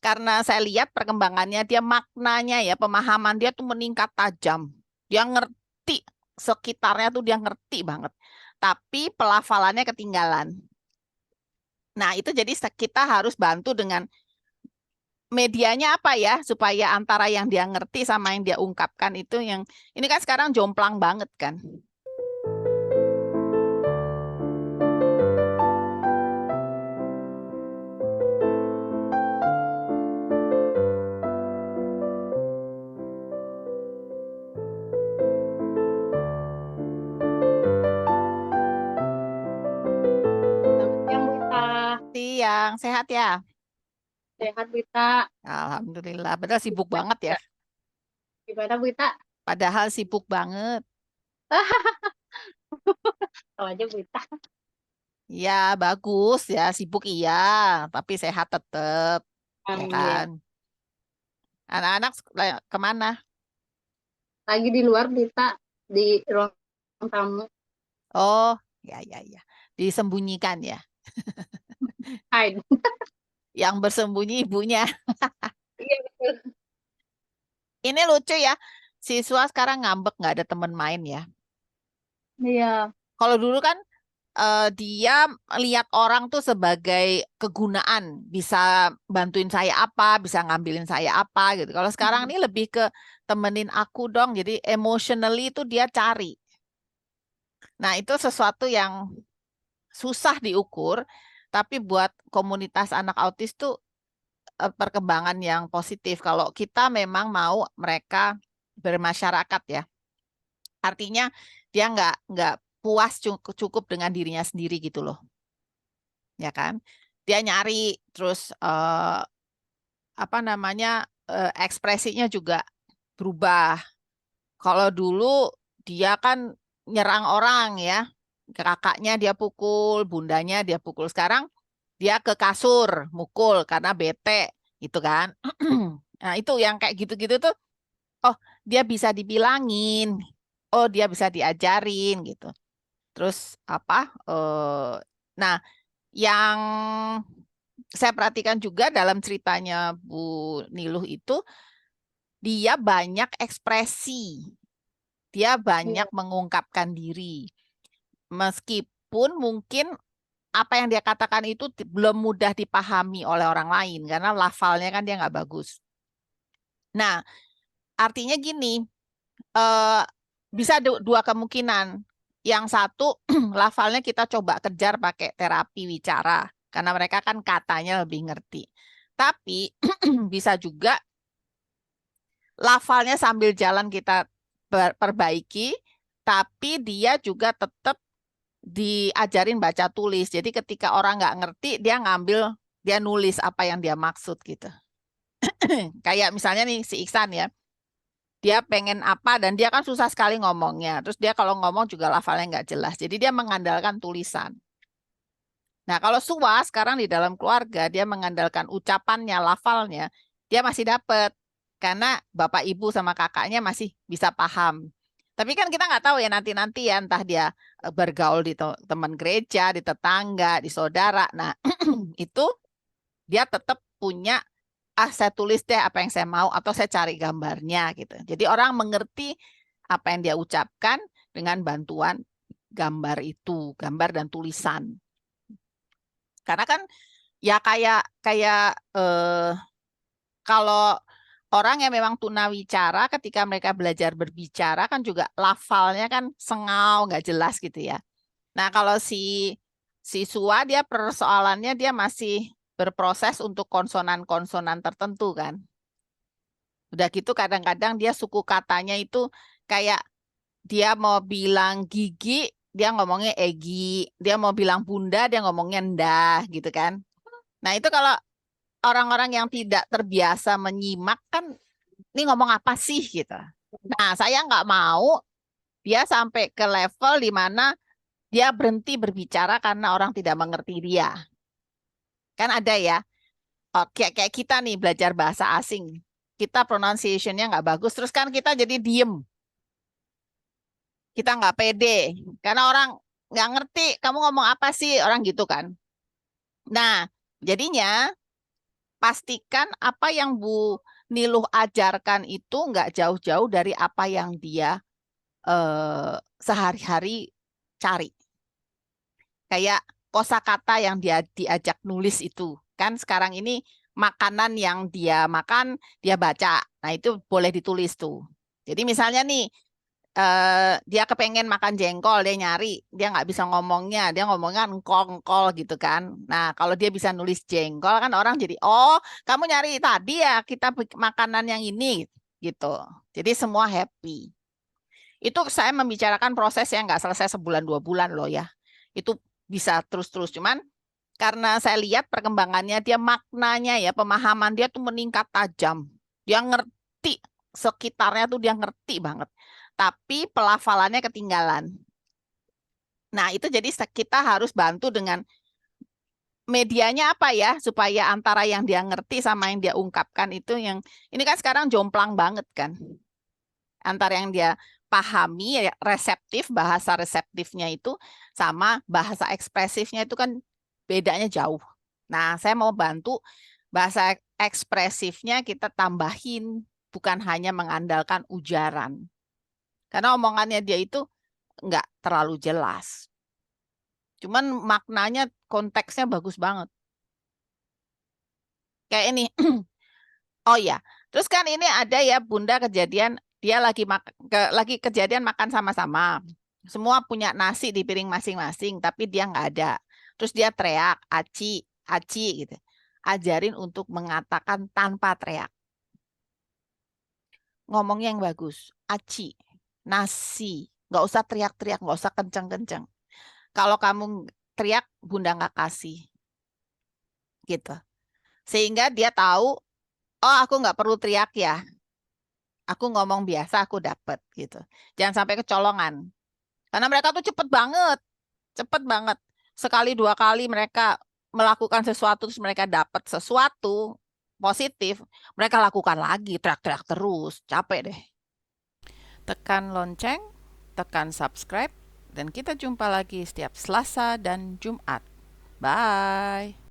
karena saya lihat perkembangannya dia maknanya ya pemahaman dia tuh meningkat tajam. Dia ngerti sekitarnya tuh dia ngerti banget. Tapi pelafalannya ketinggalan. Nah, itu jadi kita harus bantu dengan medianya apa ya supaya antara yang dia ngerti sama yang dia ungkapkan itu yang ini kan sekarang jomplang banget kan. Selamat siang, Bu Ita. Siang, sehat ya? Sehat, Bu Ita. Alhamdulillah. Padahal sibuk banget ya. Gimana, Bu Ita? Padahal sibuk banget. Tahu aja, Bu Ita. Ya, bagus ya, sibuk iya, tapi sehat tetap, ya Amin. kan? Anak-anak kemana? Lagi di luar, Bu Ita. Di ruang tamu. Oh, ya, ya, ya. Disembunyikan ya. Hai. Yang bersembunyi ibunya. Iya, betul. Ini lucu ya, siswa sekarang ngambek nggak ada teman main ya. Iya. Kalau dulu kan dia lihat orang tuh sebagai kegunaan, bisa bantuin saya apa, bisa ngambilin saya apa gitu. Kalau sekarang ini lebih ke temenin aku dong, jadi emotionally itu dia cari. Nah, itu sesuatu yang susah diukur, tapi buat komunitas anak autis tuh perkembangan yang positif. Kalau kita memang mau mereka bermasyarakat ya, artinya dia nggak puas cukup dengan dirinya sendiri gitu loh, ya kan? Dia nyari terus apa namanya ekspresinya juga berubah. Kalau dulu dia kan nyerang orang ya, kakaknya dia pukul, bundanya dia pukul. Sekarang dia ke kasur, mukul karena bete, gitu kan. Nah, itu yang kayak gitu-gitu tuh, oh, dia bisa dibilangin, oh, dia bisa diajarin gitu. Terus apa? Nah, yang saya perhatikan juga dalam ceritanya Bu Niluh itu, dia banyak ekspresi, dia banyak Iya. mengungkapkan diri. Meskipun mungkin apa yang dia katakan itu belum mudah dipahami oleh orang lain karena lafalnya kan dia nggak bagus. Nah, artinya gini, eh, bisa dua kemungkinan. Yang satu, lafalnya kita coba kejar pakai terapi wicara karena mereka kan katanya lebih ngerti. Tapi bisa juga lafalnya sambil jalan kita perbaiki, tapi dia juga tetap diajarin baca tulis. Jadi ketika orang nggak ngerti, dia ngambil, dia nulis apa yang dia maksud gitu. Kayak misalnya nih si Iksan ya, dia pengen apa dan dia kan susah sekali ngomongnya. Terus dia kalau ngomong juga lafalnya nggak jelas. Jadi dia mengandalkan tulisan. Nah kalau Suwa sekarang di dalam keluarga, dia mengandalkan ucapannya, lafalnya, dia masih dapet. Karena bapak ibu sama kakaknya masih bisa paham. Tapi kan kita nggak tahu ya nanti-nanti ya, entah dia bergaul di teman gereja, di tetangga, di saudara. Nah, itu dia tetap punya, ah saya tulis deh apa yang saya mau atau saya cari gambarnya gitu. Jadi orang mengerti apa yang dia ucapkan dengan bantuan gambar itu, gambar dan tulisan. Karena kan ya kayak kayak kalau orang yang memang tunawicara ketika mereka belajar berbicara kan juga lafalnya kan sengau, nggak jelas gitu ya. Nah, kalau si siswa dia persoalannya dia masih berproses untuk konsonan-konsonan tertentu kan. Udah gitu kadang-kadang dia suku katanya itu kayak dia mau bilang gigi, dia ngomongnya egi. Dia mau bilang bunda, dia ngomongnya ndah gitu kan. Nah, itu kalau orang-orang yang tidak terbiasa menyimak kan, ini ngomong apa sih gitu. Nah, saya nggak mau dia sampai ke level di mana dia berhenti berbicara karena orang tidak mengerti dia. Kan ada ya, oh, kayak kita nih belajar bahasa asing. Kita pronunciation-nya nggak bagus, terus kan kita jadi diem. Kita nggak pede. Karena orang nggak ngerti, kamu ngomong apa sih? Orang gitu kan. Nah, jadinya pastikan apa yang Bu Niluh ajarkan itu nggak jauh-jauh dari apa yang dia sehari-hari cari. Kayak kosakata yang dia diajak nulis itu. Kan sekarang ini makanan yang dia makan, dia baca. Nah, itu boleh ditulis tuh. Jadi misalnya nih, dia kepengen makan jengkol, dia nyari, dia nggak bisa ngomongnya, dia ngomongnya engkol-engkol gitu kan. Nah, kalau dia bisa nulis jengkol kan orang jadi, oh kamu nyari tadi ya kita makanan yang ini gitu. Jadi semua happy. Itu saya membicarakan proses yang nggak selesai sebulan 2 bulan loh ya. Itu bisa terus-terus. Cuman karena saya lihat perkembangannya dia maknanya ya pemahaman dia tuh meningkat tajam. Dia ngerti sekitarnya tuh dia ngerti banget. Tapi pelafalannya ketinggalan. Nah, itu jadi kita harus bantu dengan medianya apa ya supaya antara yang dia ngerti sama yang dia ungkapkan itu yang ini kan sekarang jomplang banget kan. Antara yang dia pahami ya, reseptif bahasa reseptifnya itu sama bahasa ekspresifnya itu kan bedanya jauh. Nah, saya mau bantu bahasa ekspresifnya kita tambahin bukan hanya mengandalkan ujaran. Karena omongannya dia itu nggak terlalu jelas. Cuman maknanya konteksnya bagus banget. Kayak ini. Oh ya, terus kan ini ada ya Bunda kejadian dia lagi kejadian makan sama-sama. Semua punya nasi di piring masing-masing, tapi dia nggak ada. Terus dia teriak, aci, aci gitu. Ajarin untuk mengatakan tanpa teriak. Ngomongnya yang bagus, aci, nasi. Nggak usah teriak-teriak, nggak usah kenceng-kenceng. Kalau kamu teriak, Bunda nggak kasih. Gitu. Sehingga dia tahu, oh aku nggak perlu teriak ya. Aku ngomong biasa, aku dapet gitu. Jangan sampai kecolongan. Karena mereka tuh cepet banget. Cepet banget. Sekali dua kali mereka melakukan sesuatu, terus mereka dapat sesuatu positif. Mereka lakukan lagi, teriak-teriak terus. Capek deh. Tekan lonceng, tekan subscribe, dan kita jumpa lagi setiap Selasa dan Jumat. Bye.